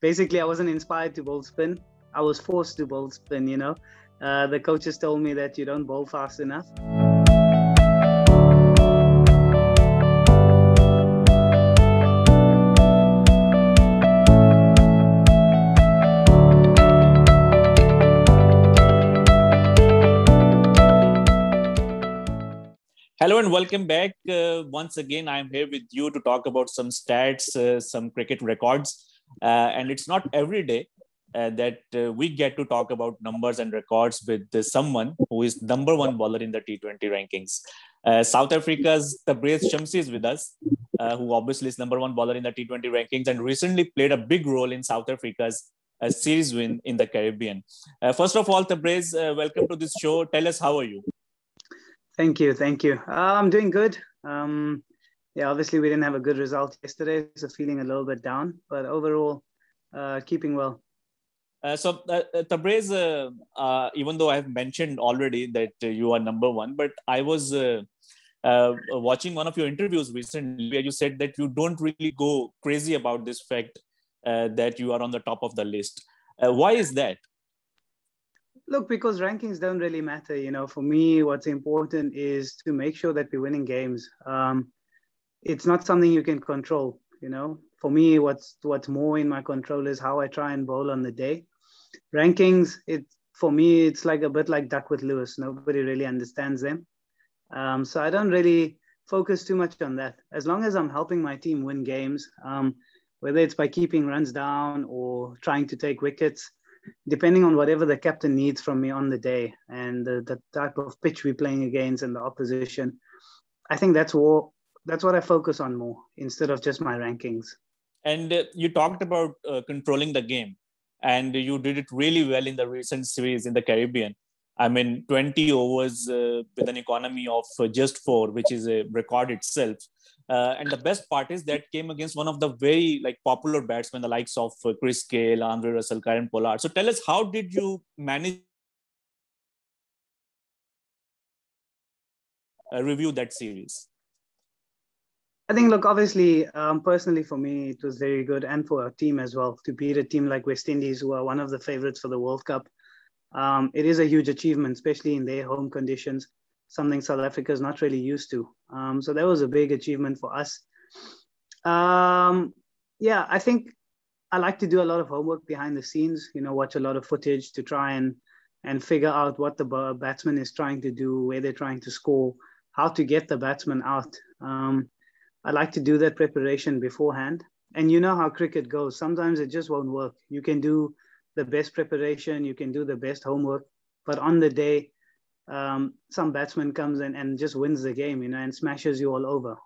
basically I wasn't inspired to bowl spin. I was forced to bowl spin, The coaches told me that you don't bowl fast enough. Hello and welcome back. Once again, I'm here with you to talk about some stats, some cricket records. And it's not every day that we get to talk about numbers and records with someone who is number one bowler in the T20 rankings. South Africa's Tabraiz Shamsi is with us, who obviously is number one bowler in the T20 rankings and recently played a big role in South Africa's series win in the Caribbean. First of all, Tabraiz, welcome to this show. Tell us, how are you? Thank you. I'm doing good. Obviously we didn't have a good result yesterday, so feeling a little bit down, but overall, keeping well. Tabraiz, even though I have mentioned already that you are number one, but I was watching one of your interviews recently where you said that you don't really go crazy about this fact that you are on the top of the list. Why is that? Look, because rankings don't really matter. For me, what's important is to make sure that we're winning games. It's not something you can control. For me, what's more in my control is how I try and bowl on the day. Rankings, for me, it's like a bit like Duckworth-Lewsi. Nobody really understands them. So I don't really focus too much on that. As long as I'm helping my team win games, whether it's by keeping runs down or trying to take wickets, depending on whatever the captain needs from me on the day and the type of pitch we're playing against and the opposition, I think that's what I focus on more instead of just my rankings. And you talked about controlling the game, and you did it really well in the recent series in the Caribbean. I mean, 20 overs with an economy of just 4, which is a record itself. And the best part is that came against one of the very popular batsmen, the likes of Chris Gale, Andre Russell, Kieron Pollard. So tell us, how did you manage review that series? I think, look, obviously, personally for me, it was very good, and for our team as well, to beat a team like West Indies, who are one of the favorites for the World Cup. It is a huge achievement, especially in their home conditions, something South Africa is not really used to. So that was a big achievement for us. I think I like to do a lot of homework behind the scenes, watch a lot of footage to try and figure out what the batsman is trying to do, where they're trying to score, how to get the batsman out. I like to do that preparation beforehand. And you know how cricket goes. Sometimes it just won't work. You can do the best preparation, you can do the best homework, but on the day, some batsman comes in and just wins the game, and smashes you all over.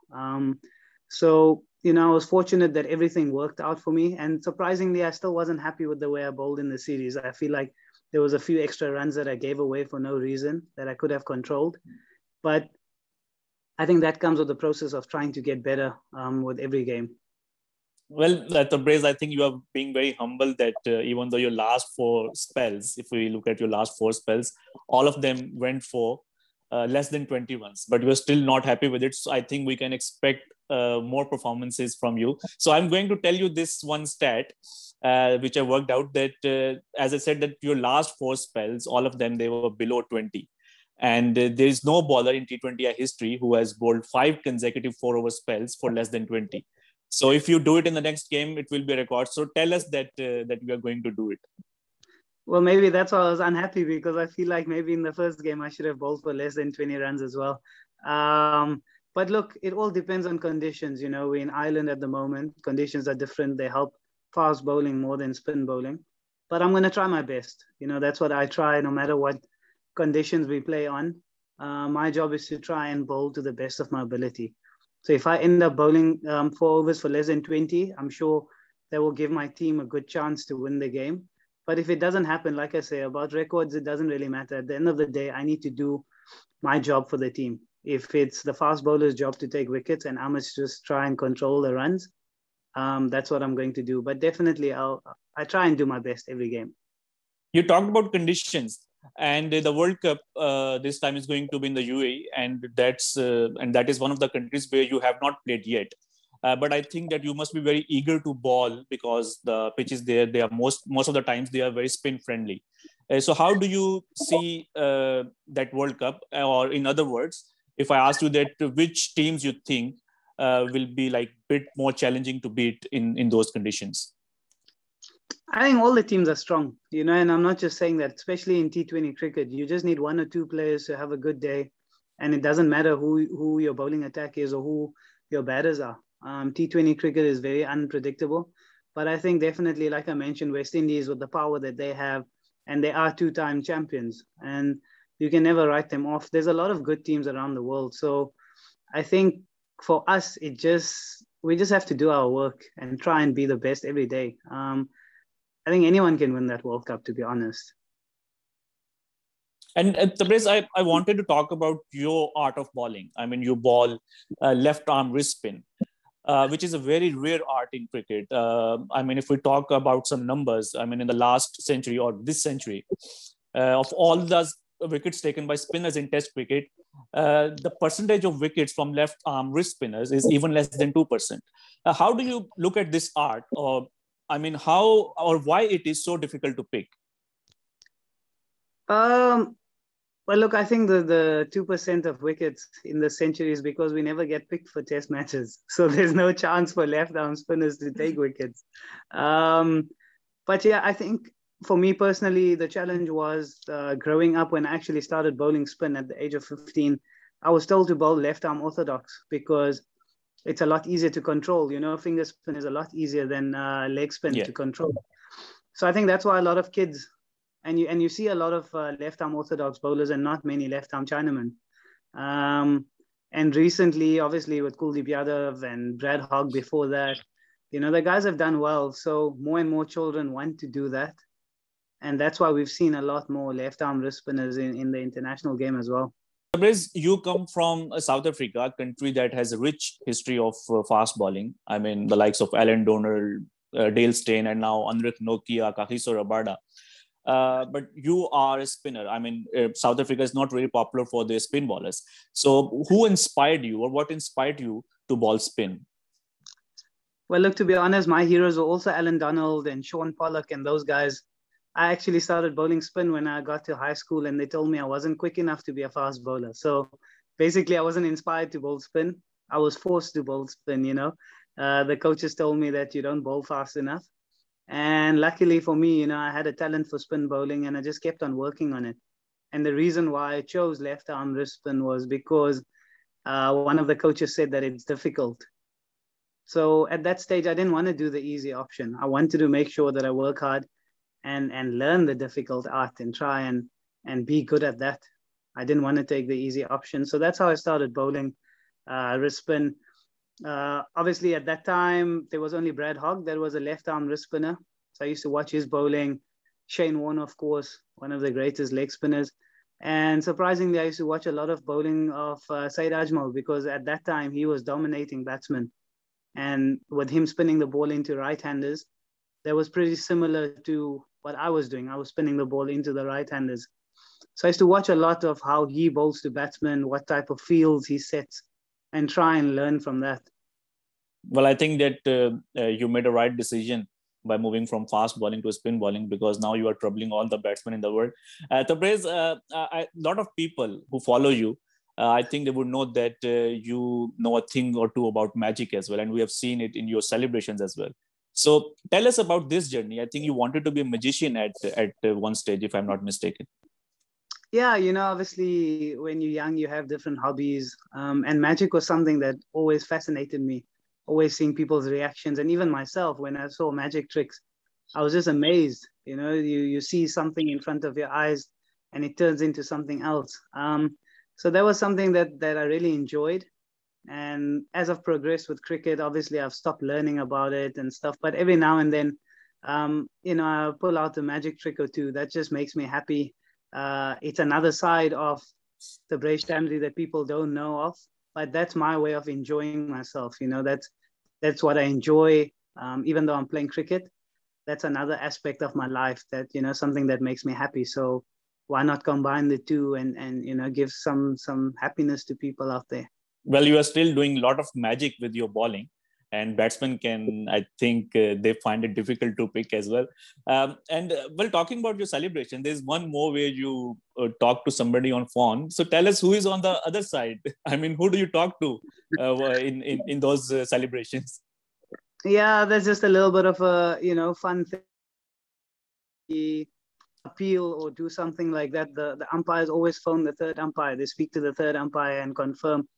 So I was fortunate that everything worked out for me. And surprisingly, I still wasn't happy with the way I bowled in the series. I feel like there was a few extra runs that I gave away for no reason that I could have controlled. But I think that comes with the process of trying to get better with every game. Well, Tabraiz, I think you are being very humble that even though your last 4 spells, if we look at your last 4 spells, all of them went for less than 20 runs, but you're still not happy with it. So I think we can expect more performances from you. So I'm going to tell you this one stat, which I worked out that, as I said, that your last 4 spells, all of them, they were below 20. And there is no bowler in T20I history who has bowled 5 consecutive 4-over spells for less than 20. So if you do it in the next game, it will be a record. So tell us that we are going to do it. Well, maybe that's why I was unhappy, because I feel like maybe in the first game I should have bowled for less than 20 runs as well. But look, it all depends on conditions. We're in Ireland at the moment. Conditions are different. They help fast bowling more than spin bowling. But I'm going to try my best. That's what I try no matter what conditions we play on. My job is to try and bowl to the best of my ability. So if I end up bowling 4 overs for less than 20, I'm sure that will give my team a good chance to win the game. But if it doesn't happen, like I say, about records, it doesn't really matter. At the end of the day, I need to do my job for the team. If it's the fast bowler's job to take wickets and I must just try and control the runs, that's what I'm going to do. But definitely, I try and do my best every game. You talked about conditions. And the World Cup this time is going to be in the UAE, and that is one of the countries where you have not played yet. But I think that you must be very eager to ball because the pitches there, they are most of the times they are very spin friendly. So how do you see that World Cup? Or in other words, if I asked you that, which teams you think will be like bit more challenging to beat in those conditions? I think all the teams are strong, and I'm not just saying that, especially in T20 cricket, you just need one or two players to have a good day. And it doesn't matter who your bowling attack is or who your batters are. T20 cricket is very unpredictable. But I think definitely, like I mentioned, West Indies with the power that they have, and they are two-time champions. And you can never write them off. There's a lot of good teams around the world. So I think for us, we just have to do our work and try and be the best every day. I think anyone can win that World Cup, to be honest. And Tabraiz, I wanted to talk about your art of bowling. I mean, you ball left arm wrist spin, which is a very rare art in cricket. I mean, if we talk about some numbers, I mean, in the last century or this century, of all the wickets taken by spinners in Test cricket, the percentage of wickets from left arm wrist spinners is even less than 2%. How do you look at this art? Or, I mean, how or why it is so difficult to pick? Well, look, I think the 2% of wickets in the century is because we never get picked for Test matches. So there's no chance for left-arm spinners to take wickets. But yeah, I think for me personally, the challenge was growing up when I actually started bowling spin at the age of 15. I was told to bowl left-arm orthodox because it's a lot easier to control. Finger spin is a lot easier than leg spin to control. So I think that's why a lot of kids... And you see a lot of left-arm orthodox bowlers and not many left-arm Chinamen. And recently, obviously, with Kuldeep Yadav and Brad Hogg before that, the guys have done well. So more and more children want to do that. And that's why we've seen a lot more left-arm wrist spinners in the international game as well. Tabraiz, you come from South Africa, a country that has a rich history of fast bowling. I mean, the likes of Alan Donald, Dale Steyn, and now Anrich Nokia, Kagiso Rabada. But you are a spinner. I mean, South Africa is not very popular for their spin bowlers. So who inspired you, or what inspired you to bowl spin? Well, look, to be honest, my heroes were also Alan Donald and Sean Pollock and those guys. I actually started bowling spin when I got to high school, and they told me I wasn't quick enough to be a fast bowler. So basically, I wasn't inspired to bowl spin. I was forced to bowl spin, The coaches told me that you don't bowl fast enough. And luckily for me, I had a talent for spin bowling, and I just kept on working on it. And the reason why I chose left arm wrist spin was because one of the coaches said that it's difficult. So at that stage, I didn't want to do the easy option. I wanted to make sure that I work hard and learn the difficult art and try and be good at that. I didn't want to take the easy option. So that's how I started bowling wrist spin. Obviously, at that time, there was only Brad Hogg that was a left-arm wrist spinner. So I used to watch his bowling. Shane Warne, of course, one of the greatest leg spinners. And surprisingly, I used to watch a lot of bowling of Saeed Ajmal because at that time, he was dominating batsmen. And with him spinning the ball into right-handers, that was pretty similar to what I was doing. I was spinning the ball into the right-handers. So I used to watch a lot of how he bowls to batsmen, what type of fields he sets, and try and learn from that. Well, I think that you made a right decision by moving from fast bowling to spin bowling, because now you are troubling all the batsmen in the world. Tabraiz, a lot of people who follow you, I think they would know that you know a thing or two about magic as well. And we have seen it in your celebrations as well. So tell us about this journey. I think you wanted to be a magician at one stage, if I'm not mistaken. Yeah, obviously when you're young, you have different hobbies. And magic was something that always fascinated me, always seeing people's reactions. And even myself, when I saw magic tricks, I was just amazed. You see something in front of your eyes and it turns into something else. So that was something that I really enjoyed. And as I've progressed with cricket, obviously I've stopped learning about it and stuff. But every now and then, I pull out a magic trick or two. That just makes me happy. It's another side of Tabraiz Shamsi that people don't know of, but that's my way of enjoying myself. That's what I enjoy. Even though I'm playing cricket, that's another aspect of my life that, something that makes me happy. So why not combine the two and give some happiness to people out there? Well, you are still doing a lot of magic with your bowling. and batsmen can, I think, they find it difficult to pick as well. Well, talking about your celebration, there's one more where you talk to somebody on phone. So tell us who is on the other side. I mean, who do you talk to in those celebrations? Yeah, there's just a little bit of a, fun thing. Appeal or do something like that. The umpires always phone the third umpire. They speak to the third umpire and confirm.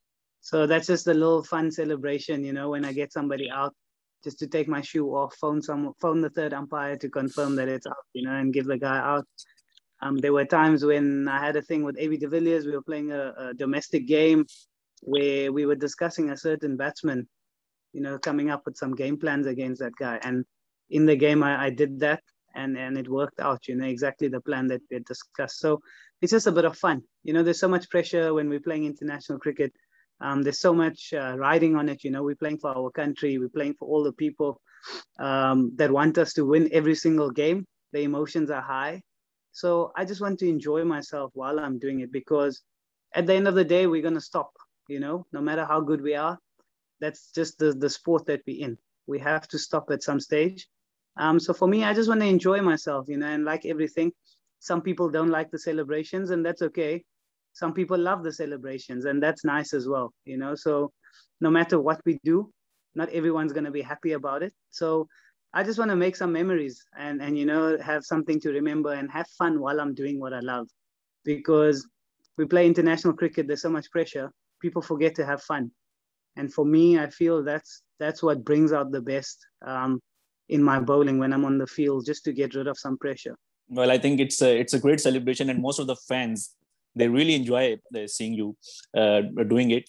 So that's just a little fun celebration, when I get somebody out, just to take my shoe off, phone the third umpire to confirm that it's out, and give the guy out. There were times when I had a thing with AB de Villiers. We were playing a domestic game where we were discussing a certain batsman, coming up with some game plans against that guy. And in the game, I did that, and it worked out, exactly the plan that we had discussed. So it's just a bit of fun. There's so much pressure when we're playing international cricket. There's so much riding on it. We're playing for our country. We're playing for all the people that want us to win every single game. The emotions are high. So I just want to enjoy myself while I'm doing it, because at the end of the day, we're going to stop, no matter how good we are. That's just the sport that we're in. We have to stop at some stage. So for me, I just want to enjoy myself, and like everything, some people don't like the celebrations, and that's okay. Some people love the celebrations, and that's nice as well, So no matter what we do, not everyone's going to be happy about it. So I just want to make some memories and have something to remember and have fun while I'm doing what I love. Because we play international cricket, there's so much pressure. People forget to have fun. And for me, I feel that's what brings out the best in my bowling when I'm on the field, just to get rid of some pressure. Well, I think it's a great celebration, and most of the fans, they really enjoy seeing you doing it.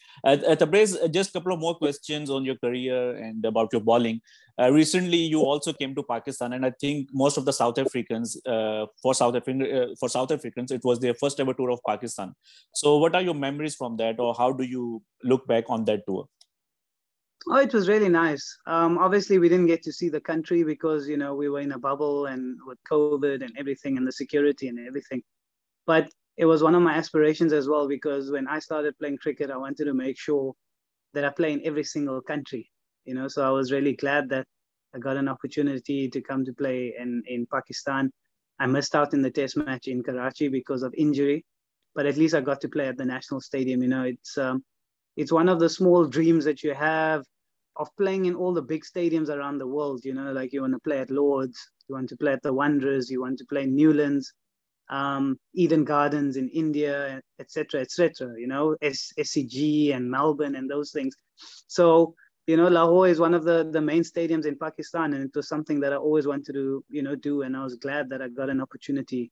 Tabraiz, just a couple of more questions on your career and about your bowling. Recently, you also came to Pakistan, and I think most of the South Africans, for South Africans, it was their first ever tour of Pakistan. So, what are your memories from that, or how do you look back on that tour? Oh, it was really nice. Obviously, we didn't get to see the country because, we were in a bubble and with COVID and everything and the security and everything. But it was one of my aspirations as well, because when I started playing cricket, I wanted to make sure that I play in every single country, So I was really glad that I got an opportunity to come to play in Pakistan. I missed out in the test match in Karachi because of injury, but at least I got to play at the national stadium. It's one of the small dreams that you have of playing in all the big stadiums around the world, like you want to play at Lord's, you want to play at the Wanderers, you want to play in Newlands, Eden Gardens in India, etc., etc., SCG and Melbourne and those things. So, Lahore is one of the main stadiums in Pakistan, and it was something that I always wanted to, do, and I was glad that I got an opportunity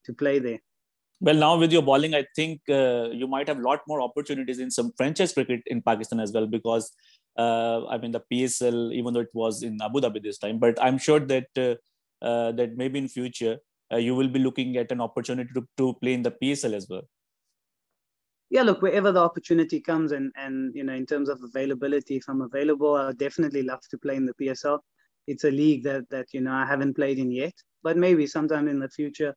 to play there. Well, now with your bowling, I think you might have a lot more opportunities in some franchise cricket in Pakistan as well, because the PSL, even though it was in Abu Dhabi this time, but I'm sure that that maybe in future you will be looking at an opportunity to play in the PSL as well. Yeah, look, wherever the opportunity comes, and in terms of availability, if I'm available, I'll definitely love to play in the PSL. It's a league that I haven't played in yet, but maybe sometime in the future,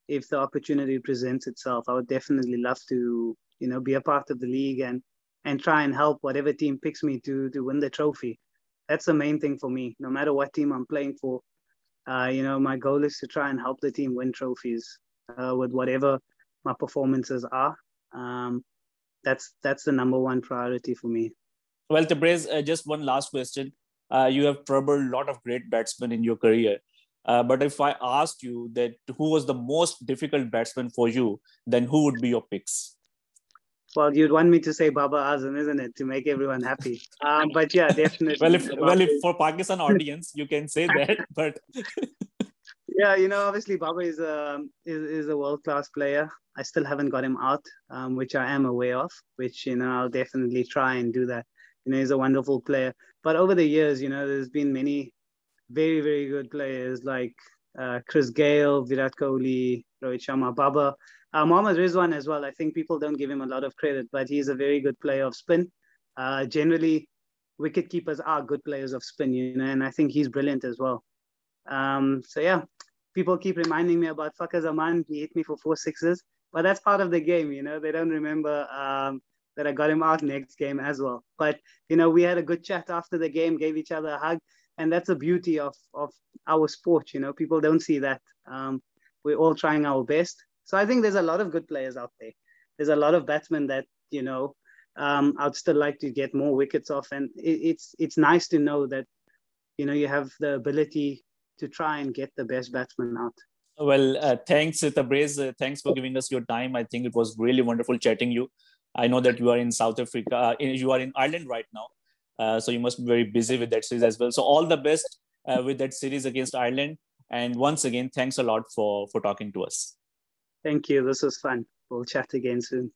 if the opportunity presents itself, I would definitely love to, be a part of the league and try and help whatever team picks me to win the trophy. That's the main thing for me. No matter what team I'm playing for, my goal is to try and help the team win trophies with whatever my performances are. That's the number one priority for me. Well, Tabraiz, just one last question. You have troubled a lot of great batsmen in your career. But if I asked you that who was the most difficult batsman for you, then who would be your picks? Well, you'd want me to say Babar Azam, isn't it, to make everyone happy? But yeah, definitely. if for Pakistan audience you can say that, but yeah, obviously Babar is a world-class player. I still haven't got him out, which I am aware of. Which I'll definitely try and do that. He's a wonderful player. But over the years, there's been many very, very good players like Chris Gale, Virat Kohli, Rohit Sharma, Babar, Mohammad Rizwan as well. I think people don't give him a lot of credit, but he's a very good player of spin. Generally, wicket keepers are good players of spin, and I think he's brilliant as well. So yeah, people keep reminding me about Fakhar Zaman. He hit me for 4 sixes, but that's part of the game, They don't remember that I got him out next game as well. But, you know, we had a good chat after the game, gave each other a hug. And that's the beauty of our sport. You know, people don't see that. We're all trying our best. So I think there's a lot of good players out there. There's a lot of batsmen that, you know, I'd still like to get more wickets off. And it's nice to know that, you know, you have the ability to try and get the best batsman out. Well, thanks, Tabraiz. Thanks for giving us your time. I think it was really wonderful chatting you. I know that you are in South Africa. You are in Ireland right now. So you must be very busy with that series as well. So all the best with that series against Ireland. And once again, thanks a lot for talking to us. Thank you. This was fun. We'll chat again soon.